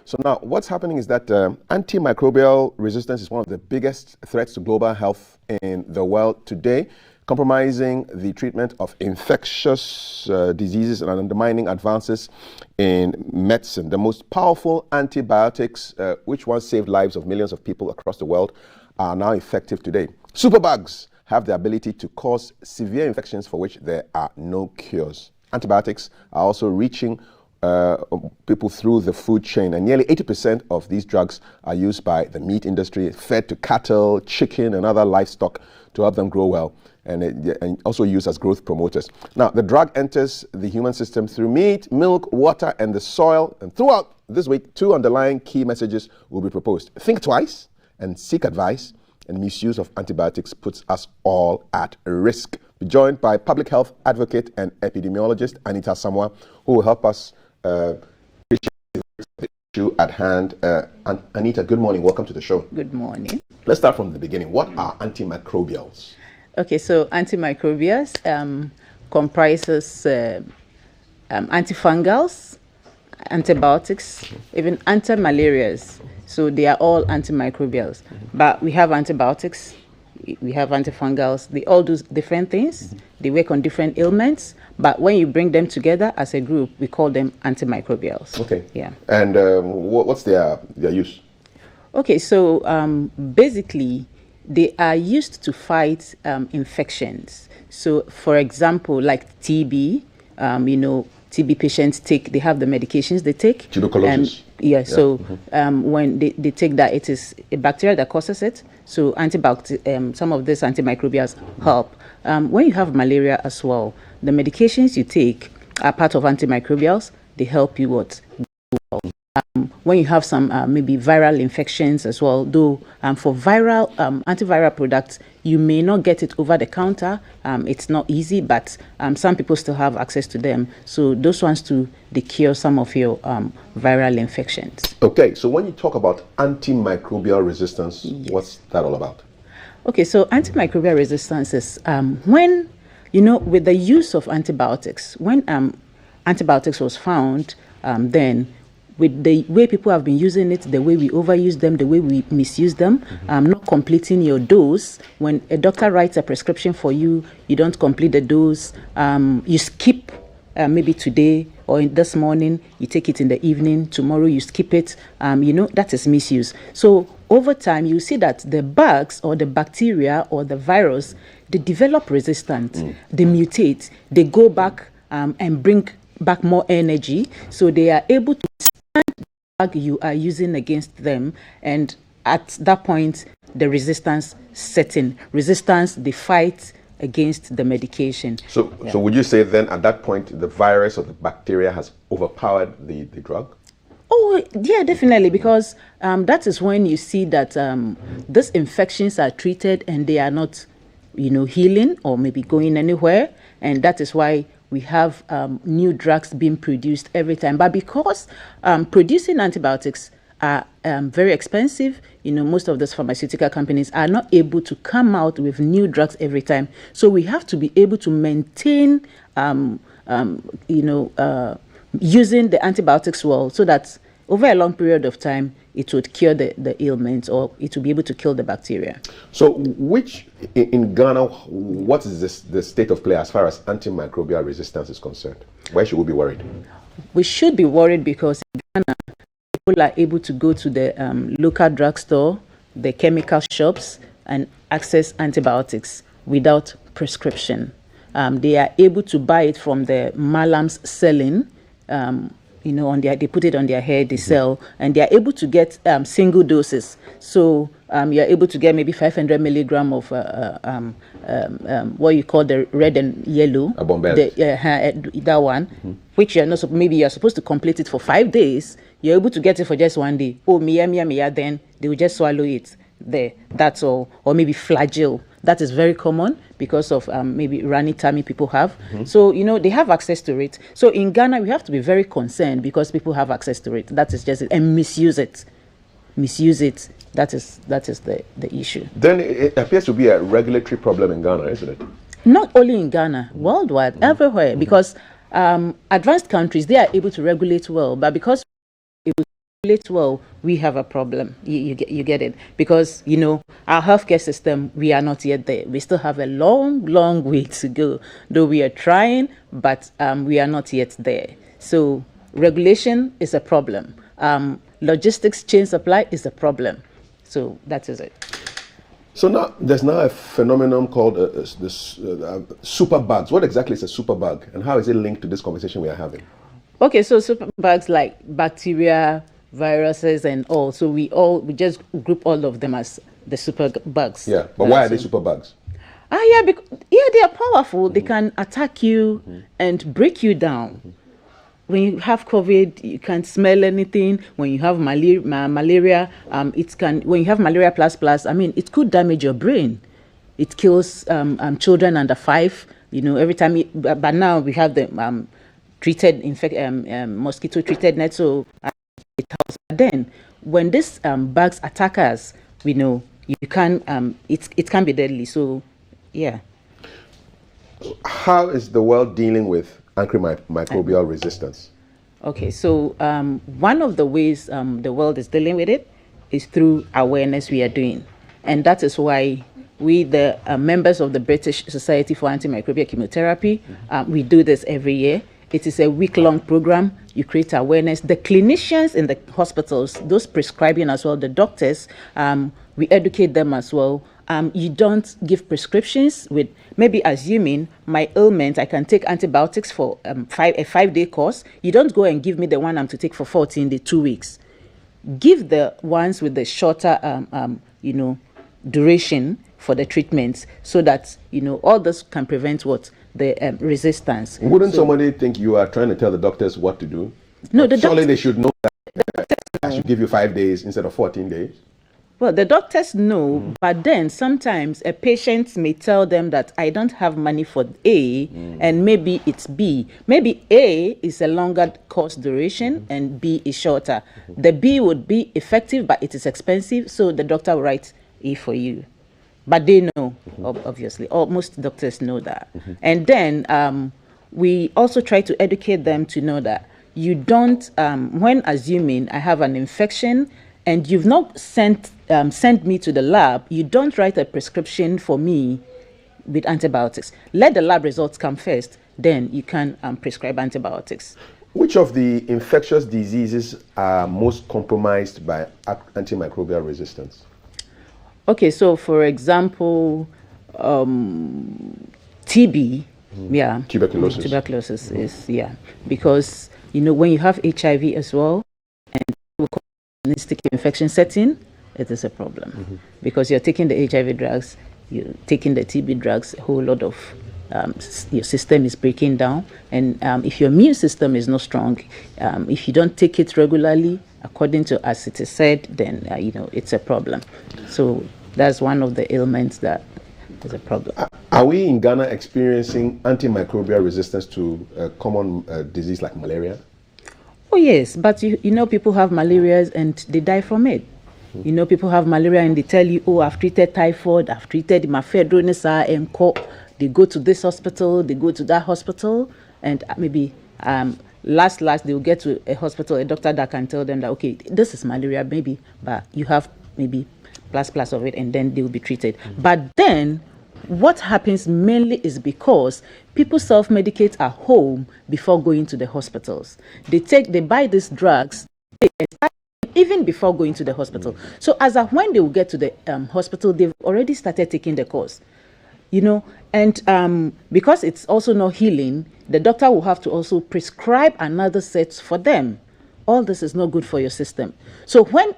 So now what's happening is that antimicrobial resistance is one of the biggest threats to global health in the world today, compromising the treatment of infectious diseases and undermining advances in medicine. The most powerful antibiotics, which once saved lives of millions of people across the world, are now effective today. Superbugs have the ability to cause severe infections for which there are no cures. Antibiotics are also reaching people through the food chain, and nearly 80% of these drugs are used by the meat industry, fed to cattle, chicken, and other livestock to help them grow well, and also used as growth promoters. Now, the drug enters the human system through meat, milk, water, and the soil. And throughout this week, two underlying key messages will be proposed. Think twice and seek advice, and misuse of antibiotics puts us all at risk. Be joined by public health advocate and epidemiologist Anita Asamoah, who will help us appreciate the issue at hand. Anita, good morning. Welcome to the show. Good morning. Let's start from the beginning. What are antimicrobials? Okay, so antimicrobials comprises antifungals, antibiotics, even antimalarials. So they are all antimicrobials. But we have antibiotics, we have antifungals. They all do different things. They work on different ailments. But when you bring them together as a group, we call them antimicrobials. Okay. Yeah. And what's their use? Okay, so basically, they are used to fight infections. So, for example, like TB, TB patients they have the medications they take. Tuberculosis. So when they take that, it is a bacteria that causes it. So some of these antimicrobials help. When you have malaria as well, the medications you take are part of antimicrobials. They help you when you have some maybe viral infections as well, though for viral antiviral products, you may not get it over the counter. It's not easy, but some people still have access to them. So those ones they cure some of your viral infections. Okay, so when you talk about antimicrobial resistance, yes. What's that all about? Okay, so antimicrobial resistance is when, with the use of antibiotics, when antibiotics was found, then with the way people have been using it, the way we overuse them, the way we misuse them, not completing your dose. When a doctor writes a prescription for you, you don't complete the dose. You skip maybe today or this morning, you take it in the evening. Tomorrow you skip it. That is misuse. So over time, you see that the bugs or the bacteria or the virus, they develop resistance. They mutate. They go back and bring back more energy. So they are able to drug you are using against them, and at that point the resistance sets in. They fight against the medication. So would you say then at that point the virus or the bacteria has overpowered the drug? Oh yeah, definitely, because that is when you see that these infections are treated and they are not healing or maybe going anywhere, and that is why we have new drugs being produced every time. But because producing antibiotics are very expensive, most of those pharmaceutical companies are not able to come out with new drugs every time. So we have to be able to maintain, using the antibiotics well, so that over a long period of time, it would cure the ailment, or it would be able to kill the bacteria. So in Ghana, what is the state of play as far as antimicrobial resistance is concerned? Why should we be worried? We should be worried because in Ghana, people are able to go to the local drugstore, the chemical shops, and access antibiotics without prescription. They are able to buy it from the malams selling, they put it on their head, they sell, and they are able to get single doses. So you are able to get maybe 500 milligram of what you call the red and yellow. That one, which you're not, maybe you're supposed to complete it for 5 days. You're able to get it for just 1 day. Oh, mia, then they will just swallow it there. That's all. Or maybe flagyl. That is very common because of maybe runny tummy people have. So, they have access to it. So in Ghana, we have to be very concerned because people have access to it. That is just it. And misuse it. That is the issue. Then it appears to be a regulatory problem in Ghana, isn't it? Not only in Ghana, worldwide, everywhere. Because advanced countries, they are able to regulate well. But because regulate well, we have a problem. You get it? Because, our healthcare system, we are not yet there. We still have a long, long way to go. Though we are trying, but we are not yet there. So regulation is a problem. Logistics chain supply is a problem. So that is it. So now there's now a phenomenon called superbugs. What exactly is a superbug, and how is it linked to this conversation we are having? Okay, so superbugs like bacteria, viruses, and all. So we just group all of them as the superbugs. Yeah, but why are they superbugs? Yeah, they are powerful. They can attack you and break you down. When you have COVID, you can't smell anything. When you have malaria, when you have malaria plus, it could damage your brain. It kills children under 5. Every time. But now we have the treated mosquito treated net. So it helps. But then when these bugs attack us, we know you can. It can be deadly. So yeah. How is the world dealing with antimicrobial resistance? Okay, so one of the ways the world is dealing with it is through awareness we are doing. And that is why we, the members of the British Society for Antimicrobial Chemotherapy, we do this every year. It is a week-long program. You create awareness. The clinicians in the hospitals, those prescribing as well, the doctors, we educate them as well. You don't give prescriptions with maybe assuming my ailment, I can take antibiotics for a 5-day course. You don't go and give me the one I'm to take for 14 days, 2 weeks. Give the ones with the shorter, duration for the treatments, so that all this can prevent the resistance. Wouldn't somebody think you are trying to tell the doctors what to do? No, surely they should know that I should give you 5 days instead of 14 days. Well, the doctors know, but then sometimes a patient may tell them that I don't have money for A, and maybe it's B. Maybe A is a longer course duration and B is shorter. The B would be effective, but it is expensive, so the doctor will write A for you. But they know, obviously. Most doctors know that. And then we also try to educate them to know that you don't, when assuming I have an infection, and you've not sent me to the lab, you don't write a prescription for me with antibiotics. Let the lab results come first, then you can prescribe antibiotics. Which of the infectious diseases are most compromised by antimicrobial resistance? Okay, so for example, TB, tuberculosis is, because, when you have HIV as well, and infection setting, it is a problem because you're taking the HIV drugs, you're taking the TB drugs, a whole lot of your system is breaking down, and if your immune system is not strong, if you don't take it regularly according to as it is said, then it's a problem. So that's one of the ailments that is a problem. Are we in Ghana experiencing antimicrobial resistance to a common disease like malaria? Oh yes, but people have malaria and they die from it. People have malaria and they tell you, oh, I've treated typhoid, I've treated mafedronisa and they go to this hospital, they go to that hospital, and maybe last they will get to a hospital, a doctor that can tell them that, okay, this is malaria maybe, but you have maybe plus of it, and then they will be treated. But then what happens mainly is because people self-medicate at home before going to the hospitals. They buy these drugs even before going to the hospital. So as of when they will get to the hospital, they've already started taking the course. And because it's also not healing, the doctor will have to also prescribe another set for them. All this is not good for your system. So when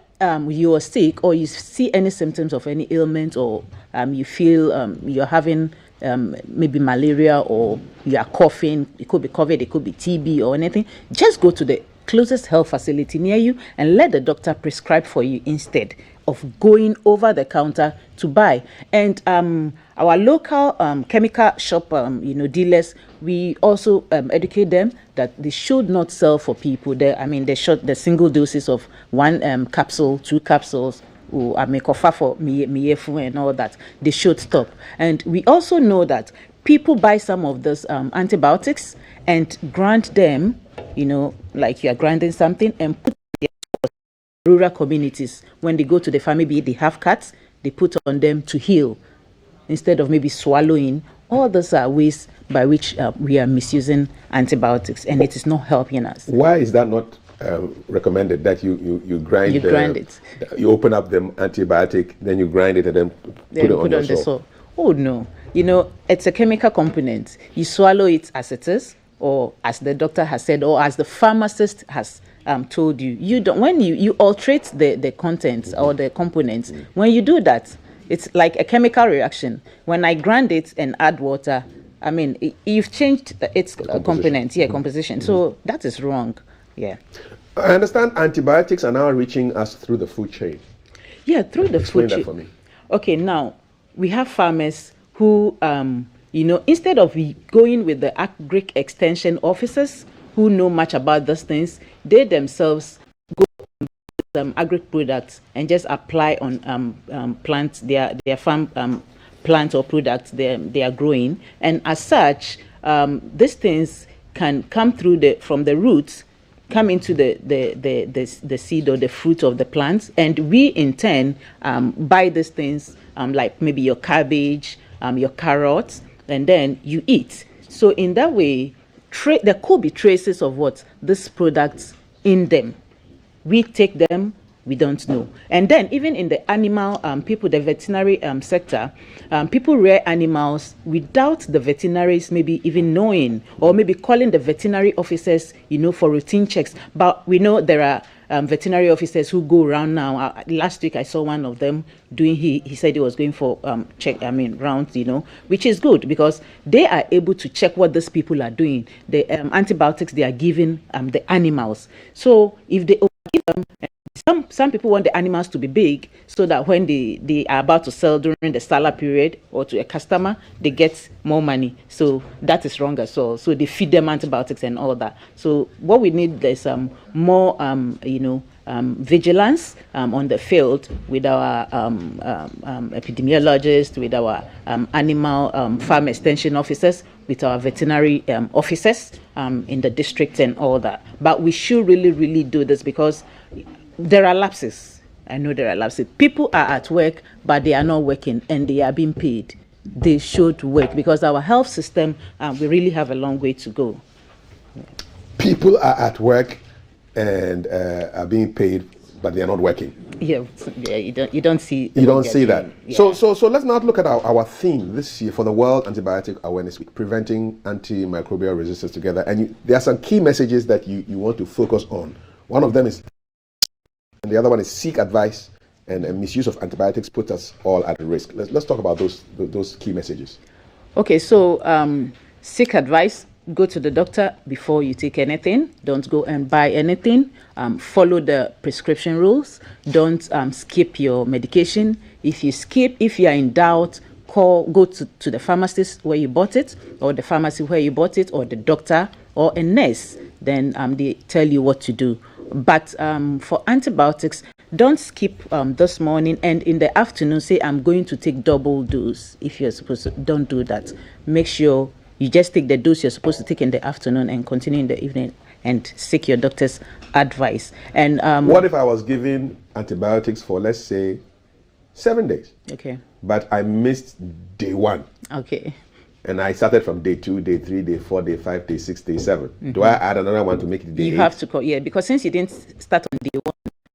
you are sick or you see any symptoms of any ailment, or you feel you're having maybe malaria, or you are coughing, it could be COVID, it could be TB or anything, just go to the closest health facility near you and let the doctor prescribe for you instead of going over the counter to buy. And our local chemical shop dealers, we also educate them that they should not sell for people. The single doses of 1 capsule, 2 capsules, or amekofa for miyefu and all that, they should stop. And we also know that people buy some of those antibiotics and grind them, like you are grinding something, and put rural communities, when they go to the farm, maybe they have cats, they put on them to heal instead of maybe swallowing. All those are ways by which we are misusing antibiotics, and it is not helping us. Why is that not recommended, that you grind it? You open up the antibiotic, then you grind it, and then put it on the soil? Oh no, it's a chemical component. You swallow it as it is, or as the doctor has said, or as the pharmacist has told you. You don't. When you alterate the contents or the components, when you do that, it's like a chemical reaction. When I grind it and add water, I mean, you've changed its component, composition. So that is wrong. Yeah. I understand antibiotics are now reaching us through the food chain. Yeah, through the Explain food chain. that for me. Okay, now we have farmers who, instead of going with the agric extension officers who know much about those things, they themselves go with agric products and just apply on plants, their farm plants or products they are growing. And as such, these things can come through from the roots, come into the seed or the fruit of the plants, and we in turn buy these things like maybe your cabbage, your carrots, and then you eat. So in that way, there could be traces of these products in them. We take them, we don't know. And then even in the animal people, the veterinary sector, people rear animals without the veterinaries maybe even knowing, or maybe calling the veterinary officers, for routine checks. But we know there are veterinary officers who go around now. Last week I saw one of them doing, he said he was going for rounds, which is good because they are able to check what these people are doing, the antibiotics they are giving the animals. So if they overgive them, some people want the animals to be big so that when they are about to sell during the salad period or to a customer, they get more money. So that is wrong as well. So they feed them antibiotics and all that. So what we need is more vigilance on the field with our epidemiologists, with our animal farm extension officers, with our veterinary officers in the district and all that. But we should really, really do this because there are lapses. I know there are lapses. People are at work, but they are not working and they are being paid. They should work because our health system, we really have a long way to go. People are at work and are being paid, but they are not working. Yeah, you don't see. You don't see that. Yeah. So let's now look at our theme this year for the World Antibiotic Awareness Week, preventing antimicrobial resistance together. And there are some key messages that you want to focus on. One of them is, and the other one is seek advice, and misuse of antibiotics put us all at risk. Let's talk about those key messages. Okay, so seek advice. Go to the doctor before you take anything. Don't go and buy anything. Follow the prescription rules. Don't skip your medication. If you are in doubt, go to the pharmacist where you bought it, or the pharmacy where you bought it, or the doctor or a nurse. Then they tell you what to do. But for antibiotics, don't skip this morning and in the afternoon say, I'm going to take double dose. If you're supposed to, don't do that. Make sure you just take the dose you're supposed to take in the afternoon and continue in the evening and seek your doctor's advice. And what if I was given antibiotics for, let's say, 7 days? Okay. But I missed day 1. Okay. And I started from day 2, day 3, day 4, day 5, day 6, day 7. Mm-hmm. Do I add another one to make it day 8? You have to call, because since you didn't start on day 1,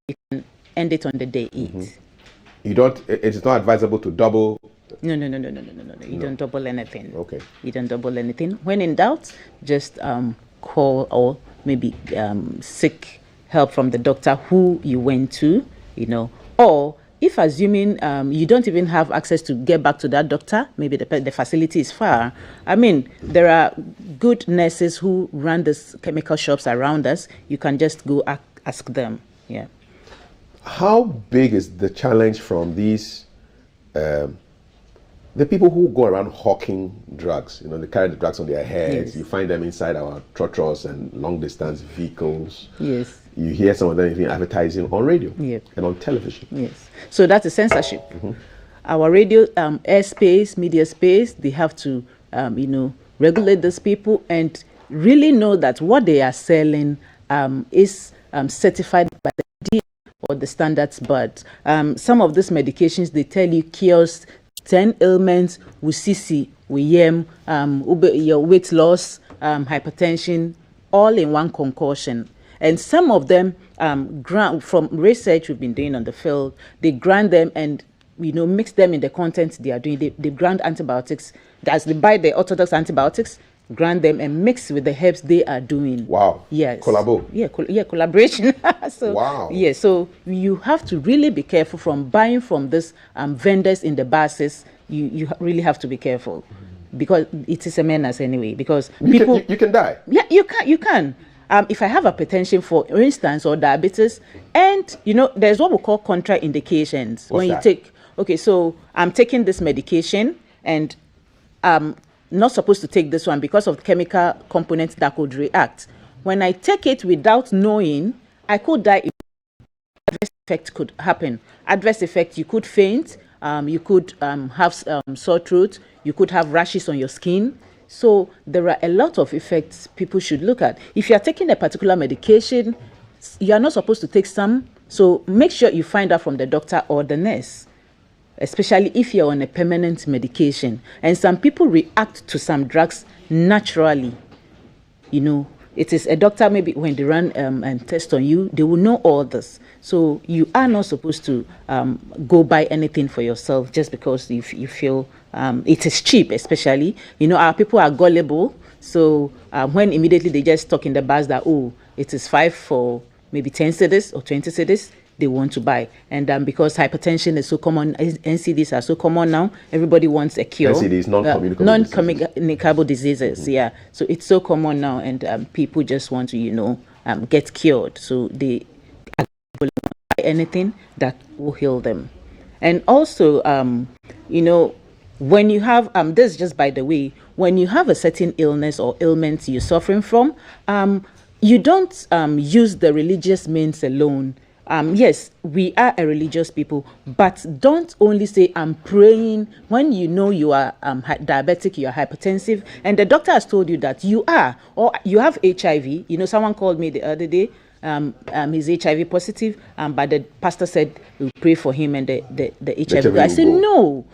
you can end it on the day 8. Mm-hmm. It's not advisable to double. No. You don't double anything. Okay. You don't double anything. When in doubt, just call or maybe seek help from the doctor who you went to, or if assuming you don't even have access to get back to that doctor, maybe the facility is far. I mean, there are good nurses who run these chemical shops around us. You can just go ask them. Yeah. How big is the challenge from these, the people who go around hawking drugs? They carry the drugs on their heads. Yes. You find them inside our trotros and long distance vehicles. Yes. You hear some of them even advertising on radio. Yep. And on television. Yes. So that is censorship. Mm-hmm. Our radio airspace, media space, they have to, regulate these people and really know that what they are selling is certified by the or the standards, but some of these medications, they tell you cures 10 ailments, usisi, uyem, your weight loss, hypertension, all in one concoction. And some of them, from research we've been doing on the field, they grind them and mix them in the content they are doing. They grind antibiotics. As they buy the orthodox antibiotics, grind them and mix with the herbs they are doing. Wow. Yes. Collabo. Yeah, collaboration. So, wow. Yeah, so you have to really be careful from buying from these vendors in the buses. You really have to be careful because it is a menace anyway. Because you can die. Yeah, you can. If I have hypertension, for instance, or diabetes, and there's what we call contraindications. What's when that? You take, okay, so I'm taking this medication and not supposed to take this one because of the chemical components that could react. When I take it without knowing, I could die. Adverse effect could happen. Adverse effect, you could faint, you could have sore throat, you could have rashes on your skin. So there are a lot of effects people should look at. If you are taking a particular medication, you are not supposed to take some. So make sure you find out from the doctor or the nurse, especially if you're on a permanent medication. And some people react to some drugs naturally. It is a doctor, maybe when they run and test on you, they will know all this. So you are not supposed to go buy anything for yourself just because you feel it is cheap, especially. Our people are gullible. So when immediately they just talk in the bus that, it is 5 for maybe 10 cedis or 20 cedis, they want to buy. And because hypertension is so common, NCDs are so common now, everybody wants a cure. NCDs, non-communicable diseases. Yeah. So it's so common now, and people just want to, get cured. So they buy anything that will heal them. And also, when you have, this is just by the way, when you have a certain illness or ailment you're suffering from, you don't use the religious means alone. Yes, we are a religious people, but don't only say I'm praying when you are diabetic, you are hypertensive, and the doctor has told you that you are, or you have HIV. Someone called me the other day, he's HIV positive, but the pastor said we'll pray for him and the HIV. I said, no,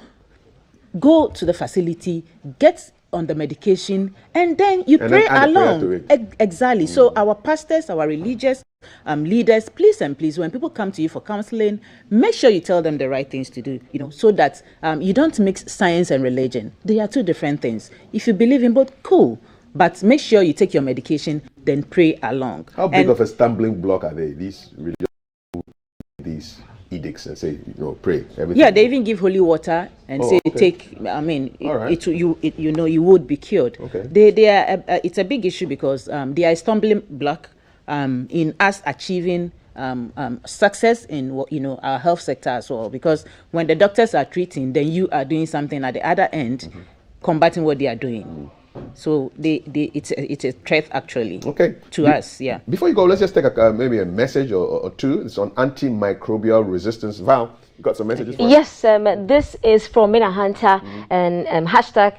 go to the facility, get on the medication, and then you pray along. Exactly. So our pastors, our religious leaders, please, when people come to you for counseling, make sure you tell them the right things to do, so that you don't mix science and religion. They are two different things. If you believe in both, cool, but make sure you take your medication, then pray along. How big of a stumbling block are they, these religious, these edicts, and say, pray everything? Yeah, they even give holy water and say, okay, take. Right. You would be cured. Okay. They are. It's a big issue because they are a stumbling block in us achieving success in our health sector as well. Because when the doctors are treating, then you are doing something at the other end, combating what they are doing. So it's a threat actually. Okay. To us, yeah. Before you go, let's just take maybe a message or two. It's on antimicrobial resistance. Val, you got some messages for us? Yes, this is from Mina Hunter and hashtag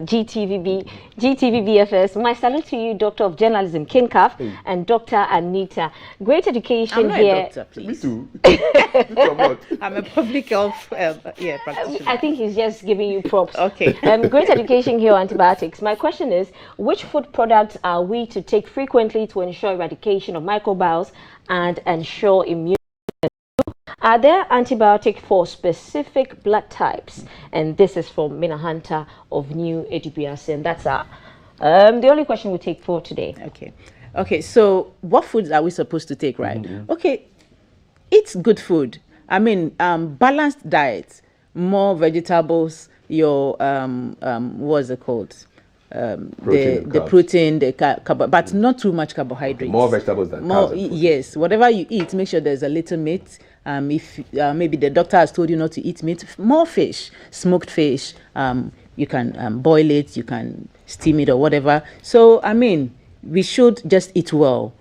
GTVBFS. My salute to you, Doctor of Journalism, Kinkaf, and Dr. Anita. Great education I'm not here. A doctor, please. Me too. I'm a public health practitioner. I think he's just giving you props. Okay. Great education here on antibiotics. My question is, which food products are we to take frequently to ensure eradication of microbes and ensure immunity? Are there antibiotics for specific blood types? And this is from Mina Hunter of New ADPRC, and that's the only question we take for today. Okay. So what foods are we supposed to take, right? Okay, eat good food. Balanced diet, more vegetables. Your what's it called? The protein, the carb, but not too much carbohydrates. More vegetables than carbs. Yes, whatever you eat, make sure there's a little meat. If maybe the doctor has told you not to eat meat, more fish, smoked fish. You can boil it, you can steam it or whatever. So we should just eat well.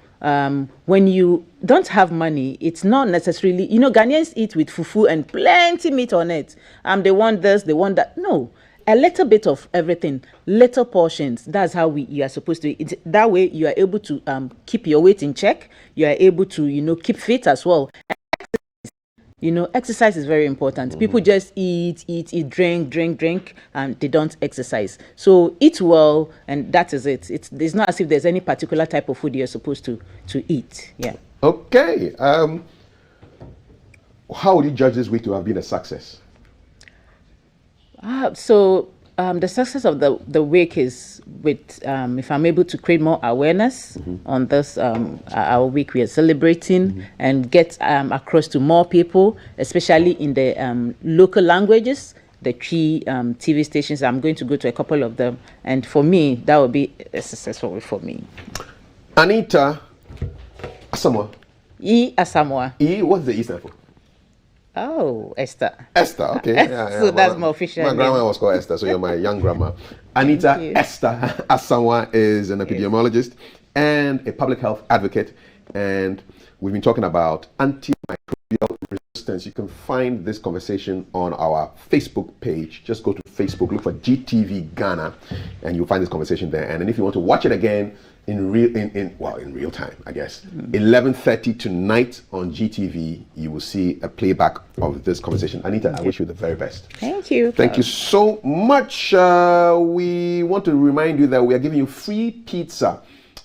When you don't have money, it's not necessarily, Ghanaians eat with fufu and plenty meat on it. They want this, they want that. No. A little bit of everything, little portions. That's how you are supposed to eat. That way, you are able to keep your weight in check. You are able to, keep fit as well. exercise is very important. People just eat, drink, and they don't exercise. So eat well, and that is it. It's not as if there's any particular type of food you're supposed to eat. Yeah. Okay. How would you judge this week to have been a success? The success of the week is with if I'm able to create more awareness on this our week we are celebrating and get across to more people, especially in the local languages, the three TV stations. I'm going to go to a couple of them, and for me that would be a successful week for me. Anita Asamoah. Asamoah. What's the E stand for? Oh, Esther. Esther, okay. Yeah, So that's my official My name. grandma was called Esther, so you're my young grandma. Anita Esther Asamoah is an epidemiologist and a public health advocate, and we've been talking about antimicrobial resistance. You can find this conversation on our Facebook page. Just go to Facebook, look for GTV Ghana, and you'll find this conversation there. And then if you want to watch it again in real time, I guess, 11:30 tonight on GTV, you will see a playback of this conversation. Anita, I wish you the very best. Thank you. Thank you so much. We want to remind you that we are giving you free pizza,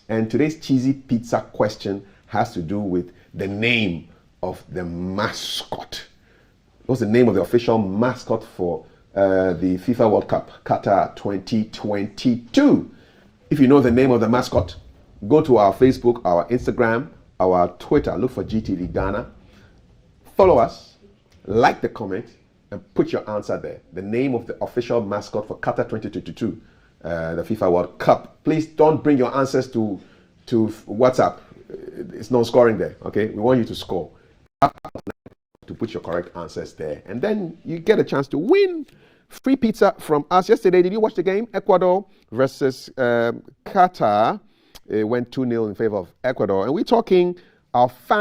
and today's cheesy pizza question has to do with the name of the mascot. What's the name of the official mascot for the FIFA World Cup Qatar 2022? If you know the name of the mascot, go to our Facebook, our Instagram, our Twitter. Look for GTV Ghana. Follow us, like the comment, and put your answer there. The name of the official mascot for Qatar 2022, the FIFA World Cup. Please don't bring your answers to WhatsApp. It's no scoring there, okay? We want you to score. To put your correct answers there. And then you get a chance to win free pizza from us. Yesterday, did you watch the game? Ecuador versus Qatar. It went 2-0 in favor of Ecuador. And we're talking our fans.